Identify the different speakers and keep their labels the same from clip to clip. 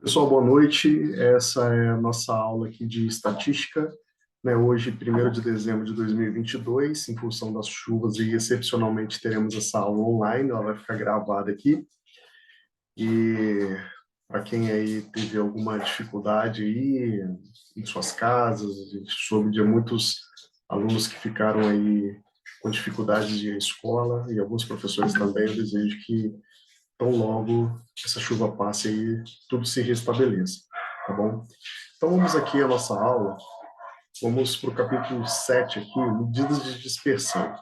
Speaker 1: Pessoal, boa noite. Essa é a nossa aula aqui de estatística, né? Hoje, 1º de dezembro de 2022, em função das chuvas, e excepcionalmente teremos essa aula online, ela vai ficar gravada aqui. E para quem aí teve alguma dificuldade aí em suas casas, a gente soube de muitos alunos que ficaram aí com dificuldades de ir à escola, e alguns professores também. Eu desejo que tão logo essa chuva passe aí, tudo se restabeleça, tá bom? Então vamos aqui à nossa aula, vamos para o capítulo 7 aqui, medidas de dispersão,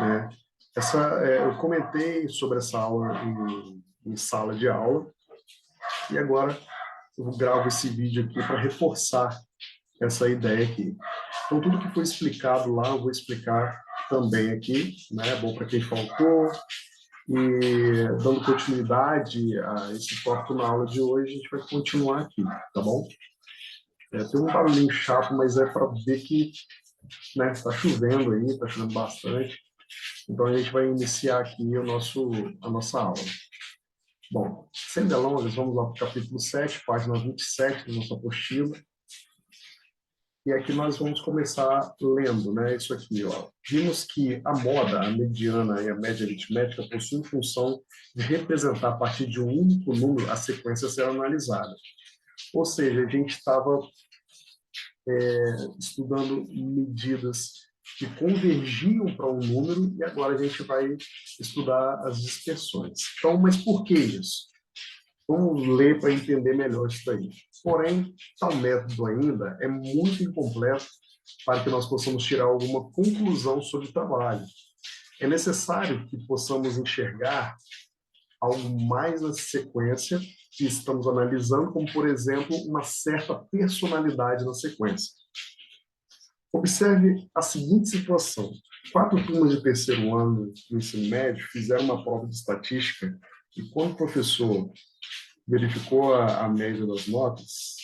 Speaker 1: né? Eu comentei sobre essa aula em sala de aula, e agora eu gravo esse vídeo aqui para reforçar essa ideia aqui. Então tudo que foi explicado lá, eu vou explicar também aqui, né? É bom para quem faltou. E dando continuidade a esse tópico na aula de hoje, a gente vai continuar aqui, tá bom? Tem um barulhinho chato, mas é para ver que, né, está chovendo aí, está chovendo bastante. Então a gente vai iniciar aqui a nossa aula. Bom, sem delongas, vamos lá para o capítulo 7, página 27 da nossa apostila. E aqui nós vamos começar lendo, né, isso aqui, ó. Vimos que a moda, a mediana e a média aritmética possuem função de representar a partir de um único número a sequência a ser analisada. Ou seja, a gente estava estudando medidas que convergiam para um número e agora a gente vai estudar as dispersões. Então, mas por que isso? Vamos ler para entender melhor isso daí. Porém, tal método ainda é muito incompleto para que nós possamos tirar alguma conclusão sobre o trabalho. É necessário que possamos enxergar algo mais na sequência que estamos analisando, como, por exemplo, uma certa personalidade na sequência. Observe a seguinte situação. 4 turmas de terceiro ano do ensino médio fizeram uma prova de estatística e quando o professor verificou a média das notas.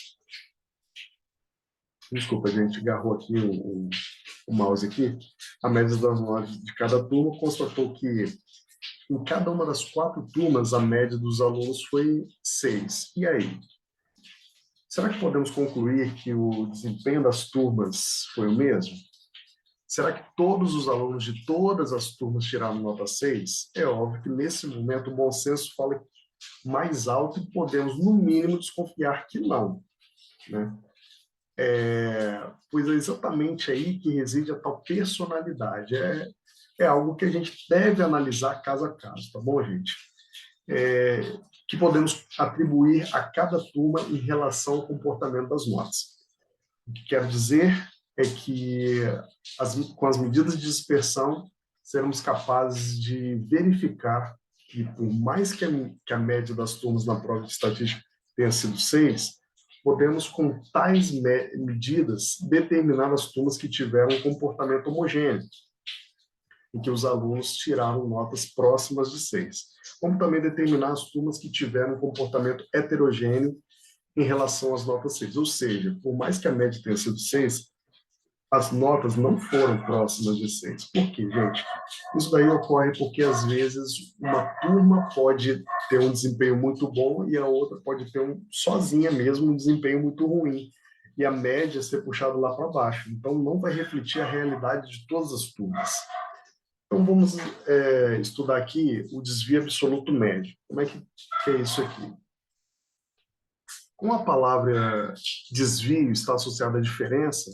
Speaker 1: Desculpa, a gente agarrou aqui o mouse aqui. A média das notas de cada turma constatou que em cada uma das 4 turmas a média dos alunos foi 6. E aí? Será que podemos concluir que o desempenho das turmas foi o mesmo? Será que todos os alunos de todas as turmas tiraram nota 6? É óbvio que nesse momento o bom senso fala mais alto e podemos, no mínimo, desconfiar que não, né? Pois é exatamente aí que reside a tal personalidade. É algo que a gente deve analisar caso a caso, tá bom, gente? Que podemos atribuir a cada turma em relação ao comportamento das notas. O que quero dizer é que, com as medidas de dispersão, seremos capazes de verificar que, por mais que a média das turmas na prova de estatística tenha sido 6, podemos, com tais medidas, determinar as turmas que tiveram um comportamento homogêneo, em que os alunos tiraram notas próximas de 6. Como também determinar as turmas que tiveram um comportamento heterogêneo em relação às notas 6. Ou seja, por mais que a média tenha sido 6, as notas não foram próximas de 6. Por quê, gente? Isso daí ocorre porque, às vezes, uma turma pode ter um desempenho muito bom e a outra pode ter, sozinha mesmo, um desempenho muito ruim. E a média ser puxada lá para baixo. Então, não vai refletir a realidade de todas as turmas. Então, vamos estudar aqui o desvio absoluto médio. Como é que é isso aqui? Como a palavra desvio está associada à diferença,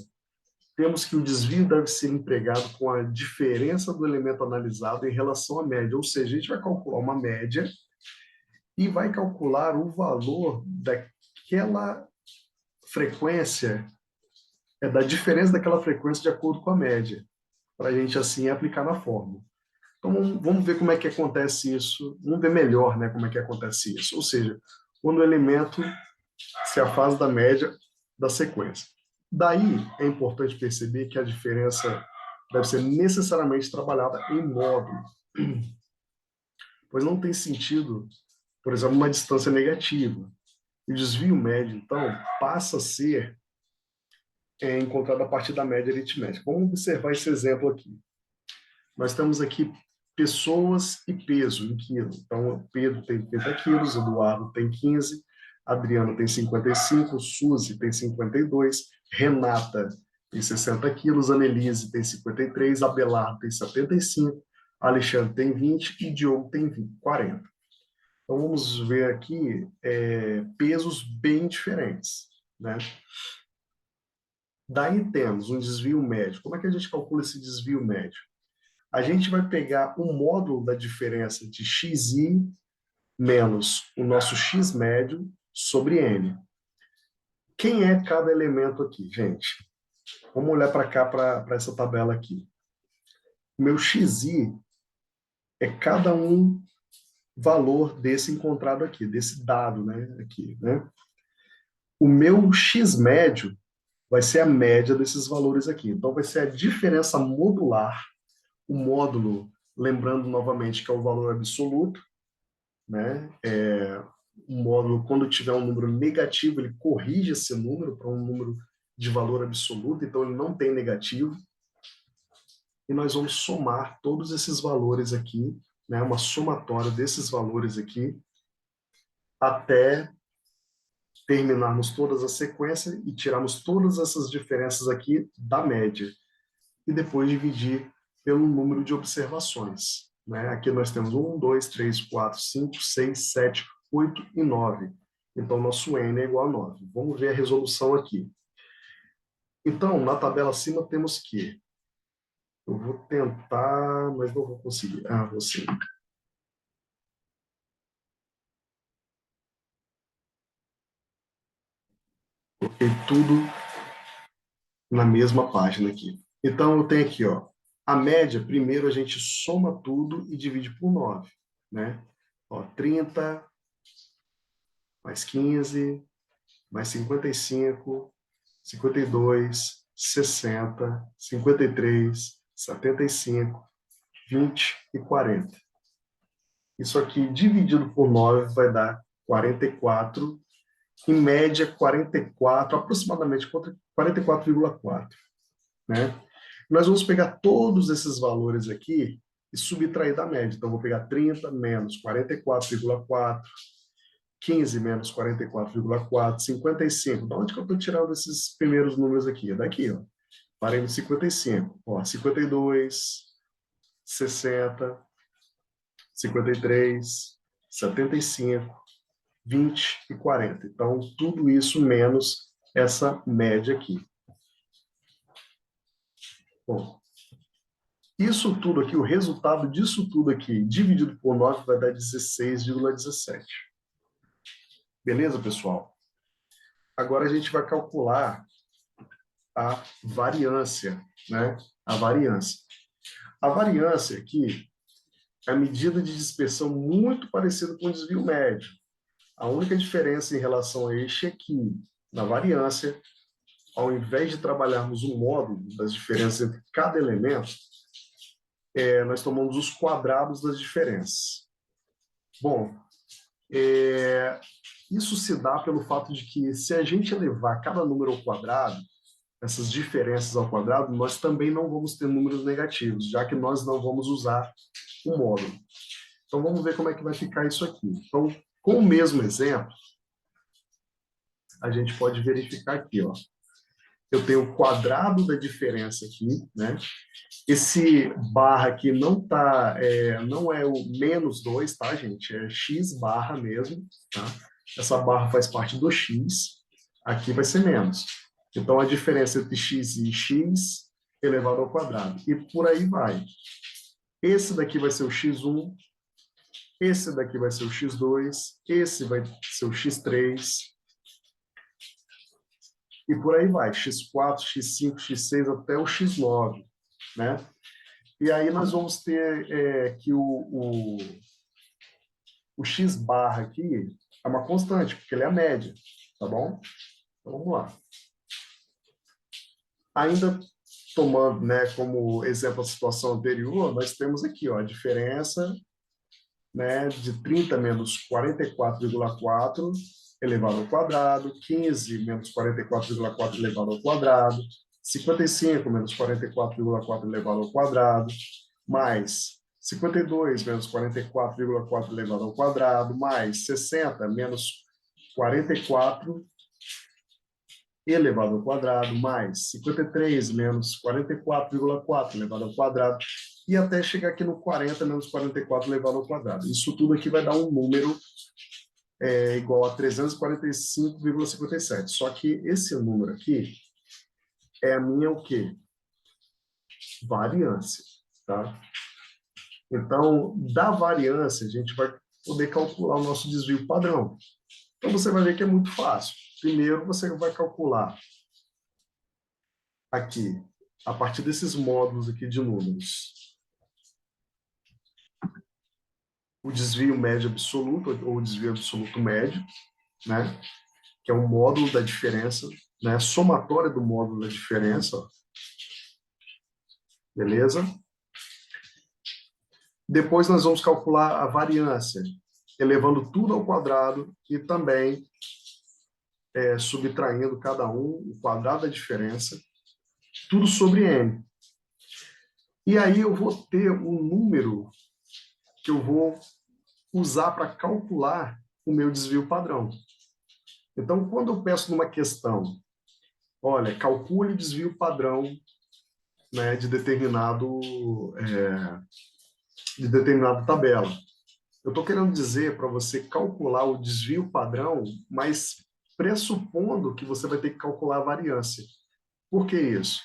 Speaker 1: temos que o desvio deve ser empregado com a diferença do elemento analisado em relação à média. Ou seja, a gente vai calcular uma média e vai calcular o valor daquela frequência, da diferença daquela frequência de acordo com a média, para a gente, assim, aplicar na fórmula. Então, vamos ver como é que acontece isso, vamos ver melhor, né, como é que acontece isso. Ou seja, quando o elemento se afasta da média da sequência. Daí, é importante perceber que a diferença deve ser necessariamente trabalhada em módulo, pois não tem sentido, por exemplo, uma distância negativa. O desvio médio, então, passa a ser encontrado a partir da média aritmética. Vamos observar esse exemplo aqui. Nós temos aqui pessoas e peso em quilo. Então, Pedro tem 30 quilos, Eduardo tem 15, Adriano tem 55, Suzy tem 52, Renata tem 60 quilos, Annelise tem 53, Abelardo tem 75, Alexandre tem 20 e Diogo tem 20, 40. Então, vamos ver aqui pesos bem diferentes, né? Daí temos um desvio médio. Como é que a gente calcula esse desvio médio? A gente vai pegar o módulo da diferença de xi menos o nosso x médio sobre n. Quem é cada elemento aqui, gente? Vamos olhar para cá, para essa tabela aqui. O meu xi é cada um valor desse encontrado aqui, desse dado, né? Aqui, né? O meu x médio vai ser a média desses valores aqui. Então, vai ser a diferença modular. O módulo, lembrando novamente que é o valor absoluto, né? O módulo, quando tiver um número negativo, ele corrige esse número para um número de valor absoluto, então ele não tem negativo. E nós vamos somar todos esses valores aqui, né? Uma somatória desses valores aqui, até terminarmos todas as sequências e tirarmos todas essas diferenças aqui da média. E depois dividir pelo número de observações, né? Aqui nós temos 1, 2, 3, 4, 5, 6, 7, 8 e 9. Então, nosso n é igual a 9. Vamos ver a resolução aqui. Então, na tabela acima temos que... Eu vou tentar, mas não vou conseguir. Ah, vou sim. Coloquei tudo na mesma página aqui. Então, eu tenho aqui, ó, a média, primeiro a gente soma tudo e divide por 9, né? Ó, 30, mais 15, mais 55, 52, 60, 53, 75, 20 e 40. Isso aqui dividido por 9 vai dar 44, em média 44, aproximadamente 44,4, né? Nós vamos pegar todos esses valores aqui e subtrair da média. Então, vou pegar 30 menos 44,4, 15 menos 44,4, 55. De onde que eu estou tirando esses primeiros números aqui? É daqui, ó. Parei no 55. Ó, 52, 60, 53, 75, 20 e 40. Então, tudo isso menos essa média aqui. Bom, isso tudo aqui, o resultado disso tudo aqui, dividido por 9, vai dar 16,17. Beleza, pessoal? Agora a gente vai calcular a variância, né? A variância. A variância aqui é a medida de dispersão muito parecida com o desvio médio. A única diferença em relação a este é que, na variância, ao invés de trabalharmos o módulo das diferenças entre cada elemento, nós tomamos os quadrados das diferenças. Bom, isso se dá pelo fato de que, se a gente elevar cada número ao quadrado, essas diferenças ao quadrado, nós também não vamos ter números negativos, já que nós não vamos usar o módulo. Então, vamos ver como é que vai ficar isso aqui. Então, com o mesmo exemplo, a gente pode verificar aqui, ó. Eu tenho o quadrado da diferença aqui, né? Esse barra aqui não não é o menos 2, tá, gente? É x barra mesmo, tá? Essa barra faz parte do x, aqui vai ser menos. Então, a diferença entre x e x elevado ao quadrado. E por aí vai. Esse daqui vai ser o x1, esse daqui vai ser o x2, esse vai ser o x3, e por aí vai, x4, x5, x6 até o x9, né? E aí nós vamos ter que o x barra aqui é uma constante, porque ele é a média, tá bom? Então vamos lá. Ainda tomando, né, como exemplo a situação anterior, nós temos aqui, ó, a diferença, né, de 30 menos 44,4 elevado ao quadrado, 15 menos 44,4 elevado ao quadrado, 55 menos 44,4 elevado ao quadrado, mais 52 menos 44,4 elevado ao quadrado, mais 60 menos 44 elevado ao quadrado, mais 53 menos 44,4 elevado ao quadrado, e até chegar aqui no 40 menos 44 elevado ao quadrado. Isso tudo aqui vai dar um número igual a 345,57. Só que esse número aqui é a minha o quê? Variância, tá? Então, da variância, a gente vai poder calcular o nosso desvio padrão. Então, você vai ver que é muito fácil. Primeiro, você vai calcular aqui, a partir desses módulos aqui de números, o desvio médio absoluto, ou o desvio absoluto médio, né? Que é um módulo da diferença, né? Somatória do módulo da diferença, ó. Beleza? Depois nós vamos calcular a variância, elevando tudo ao quadrado e também subtraindo cada um, o quadrado da diferença, tudo sobre n. E aí eu vou ter um número que eu vou usar para calcular o meu desvio padrão. Então, quando eu peço numa questão, olha, calcule o desvio padrão, né, de determinada tabela. Eu estou querendo dizer para você calcular o desvio padrão, mas pressupondo que você vai ter que calcular a variância. Por que isso?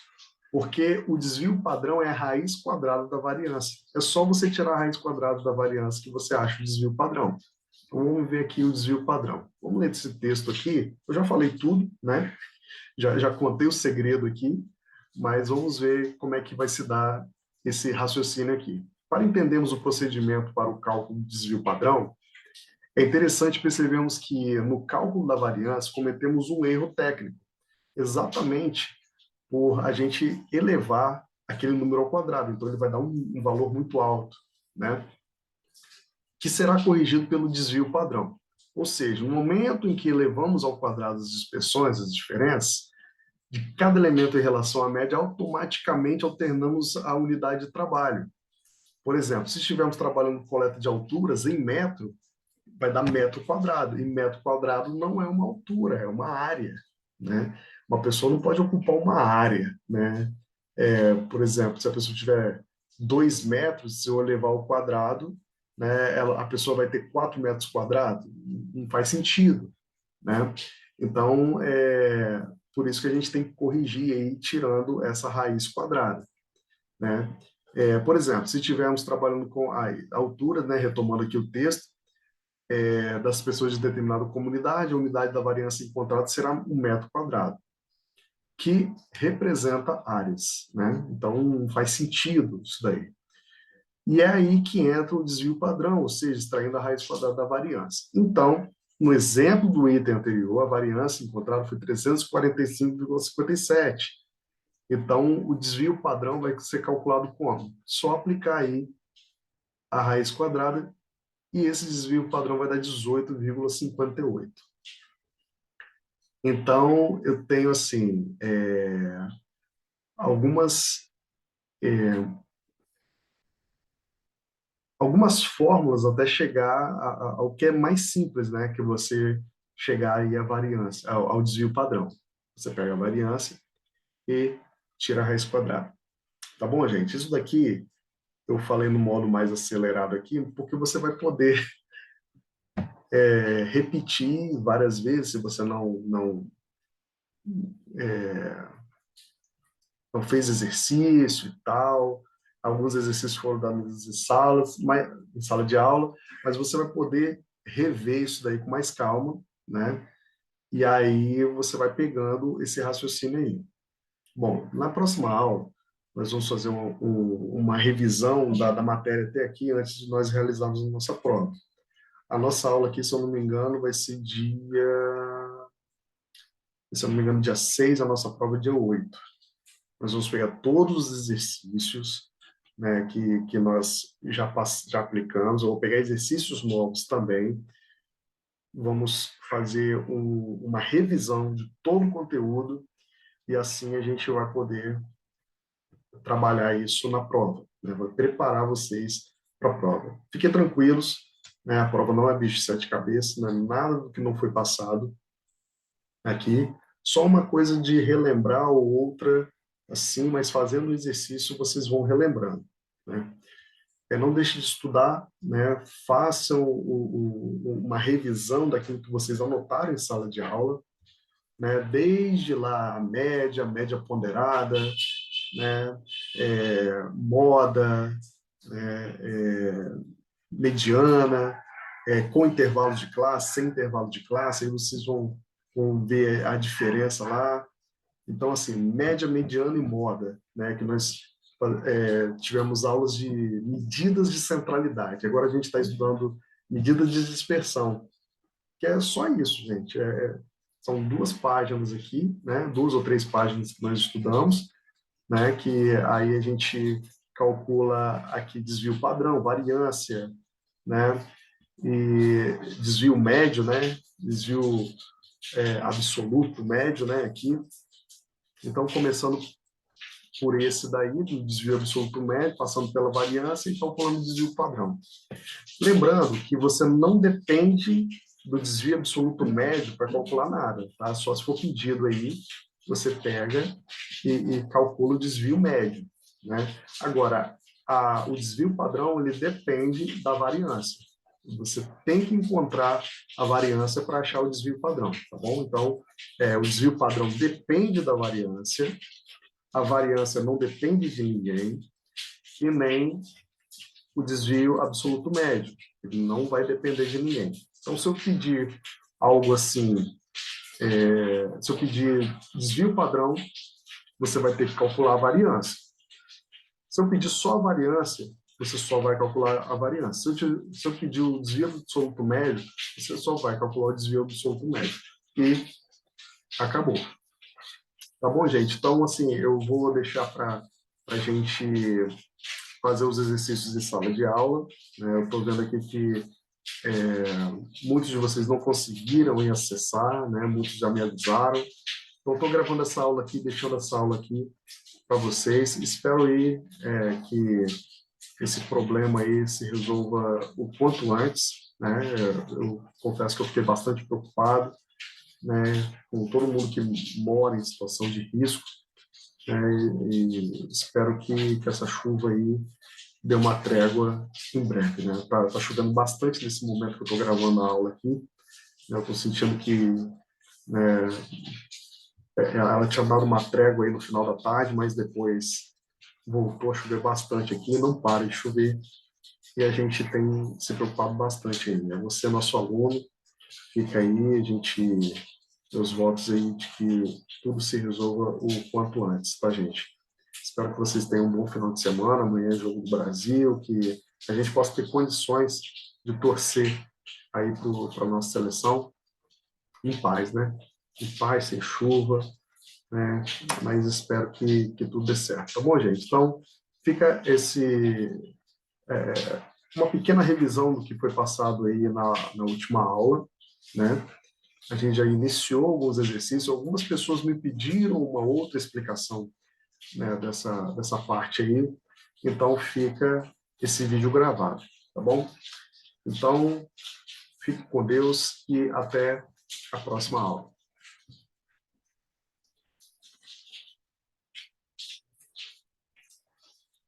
Speaker 1: Porque o desvio padrão é a raiz quadrada da variância. É só você tirar a raiz quadrada da variância que você acha o desvio padrão. Então, vamos ver aqui o desvio padrão. Vamos ler esse texto aqui. Eu já falei tudo, né? Já contei o segredo aqui, mas vamos ver como é que vai se dar esse raciocínio aqui. Para entendermos o procedimento para o cálculo do desvio padrão, é interessante percebermos que no cálculo da variância cometemos um erro técnico, exatamente por a gente elevar aquele número ao quadrado. Então, ele vai dar um valor muito alto, né? Que será corrigido pelo desvio padrão. Ou seja, no momento em que elevamos ao quadrado as dispersões, as diferenças, de cada elemento em relação à média, automaticamente alternamos a unidade de trabalho. Por exemplo, se estivermos trabalhando com coleta de alturas em metro, vai dar metro quadrado. E metro quadrado não é uma altura, é uma área, né? Uma pessoa não pode ocupar uma área, né? Por exemplo, se a pessoa tiver 2 metros, se eu elevar ao quadrado, né, a pessoa vai ter 4 metros quadrados. Não faz sentido, né? Então, por isso que a gente tem que corrigir aí, tirando essa raiz quadrada, né? Por exemplo, se estivermos trabalhando com a altura, né, retomando aqui o texto, das pessoas de determinada comunidade, a unidade da variância encontrada será 1 metro quadrado, que representa áreas, né? Então, faz sentido isso daí. E é aí que entra o desvio padrão, ou seja, extraindo a raiz quadrada da variância. Então, no exemplo do item anterior, a variância encontrada foi 345,57. Então, o desvio padrão vai ser calculado como? Só aplicar aí a raiz quadrada e esse desvio padrão vai dar 18,58. Então, eu tenho, assim, algumas fórmulas até chegar ao que é mais simples, né? Que você chegar aí à variância, ao desvio padrão. Você pega a variância e tira a raiz quadrada. Tá bom, gente? Isso daqui eu falei no modo mais acelerado aqui, porque você vai poder repetir várias vezes, se você não fez exercício e tal. Alguns exercícios foram dados em sala de aula, mas você vai poder rever isso daí com mais calma, né? E aí você vai pegando esse raciocínio aí. Bom, na próxima aula, nós vamos fazer uma revisão da matéria até aqui, antes de nós realizarmos a nossa prova. A nossa aula aqui, se eu não me engano, vai ser se eu não me engano, dia 6, a nossa prova é dia 8. Nós vamos pegar todos os exercícios, né, que nós já aplicamos, eu vou pegar exercícios novos também, vamos fazer uma revisão de todo o conteúdo e assim a gente vai poder trabalhar isso na prova, né? Vai preparar vocês para a prova. Fiquem tranquilos, né? A prova não é bicho de sete cabeças, não é nada do que não foi passado aqui, só uma coisa de relembrar ou outra, assim, mas fazendo o exercício vocês vão relembrando, né? Não deixe de estudar, né? Façam uma revisão daquilo que vocês anotaram em sala de aula, né? Desde lá a média ponderada, né? Moda, né? Mediana, com intervalo de classe, sem intervalo de classe, aí vocês vão ver a diferença lá. Então, assim, média, mediana e moda, né? Que nós tivemos aulas de medidas de centralidade. Agora a gente está estudando medidas de dispersão, que é só isso, gente. São 2 páginas aqui, né? 2 ou 3 páginas que nós estudamos, né? Que aí a gente calcula aqui desvio padrão, variância, né? E desvio médio, né? Desvio absoluto, médio, né? Aqui. Então, começando por esse daí, do desvio absoluto médio, passando pela variância, e calculando o desvio padrão. Lembrando que você não depende do desvio absoluto médio para calcular nada, tá? Só se for pedido aí, você pega e calcula o desvio médio, né? Agora, o desvio padrão, ele depende da variância. Você tem que encontrar a variância para achar o desvio padrão, tá bom? Então, o desvio padrão depende da variância, a variância não depende de ninguém, e nem o desvio absoluto médio. Ele não vai depender de ninguém. Então, se eu pedir algo assim, se eu pedir desvio padrão, você vai ter que calcular a variância. Se eu pedir só a variância, você só vai calcular a variância. Se eu pedir o desvio absoluto médio, você só vai calcular o desvio absoluto médio. E acabou. Tá bom, gente? Então, assim, eu vou deixar para a gente fazer os exercícios em sala de aula, né? Eu estou vendo aqui que muitos de vocês não conseguiram ir acessar, né? Muitos já me avisaram. Então, estou gravando essa aula aqui, deixando essa aula aqui para vocês. Espero aí que esse problema aí se resolva o quanto antes, né? Eu confesso que eu fiquei bastante preocupado, né? Com todo mundo que mora em situação de risco, né? E espero que essa chuva aí dê uma trégua em breve, né? Tá chovendo bastante nesse momento que eu estou gravando a aula aqui, né? Eu estou sentindo que, né, ela tinha dado uma trégua aí no final da tarde, mas depois voltou a chover bastante aqui, não para de chover, e a gente tem se preocupado bastante aí, né? Você é nosso aluno, fica aí, a gente, meus votos aí de que tudo se resolva o quanto antes, tá, gente? Espero que vocês tenham um bom final de semana, amanhã é Jogo do Brasil, que a gente possa ter condições de torcer aí para a nossa seleção em paz, né? Em paz, sem chuva, né? Mas espero que tudo dê certo, tá bom, gente? Então, fica uma pequena revisão do que foi passado aí na última aula, né? A gente já iniciou alguns exercícios, algumas pessoas me pediram uma outra explicação, né, dessa parte aí, então fica esse vídeo gravado, tá bom? Então, fique com Deus e até a próxima aula.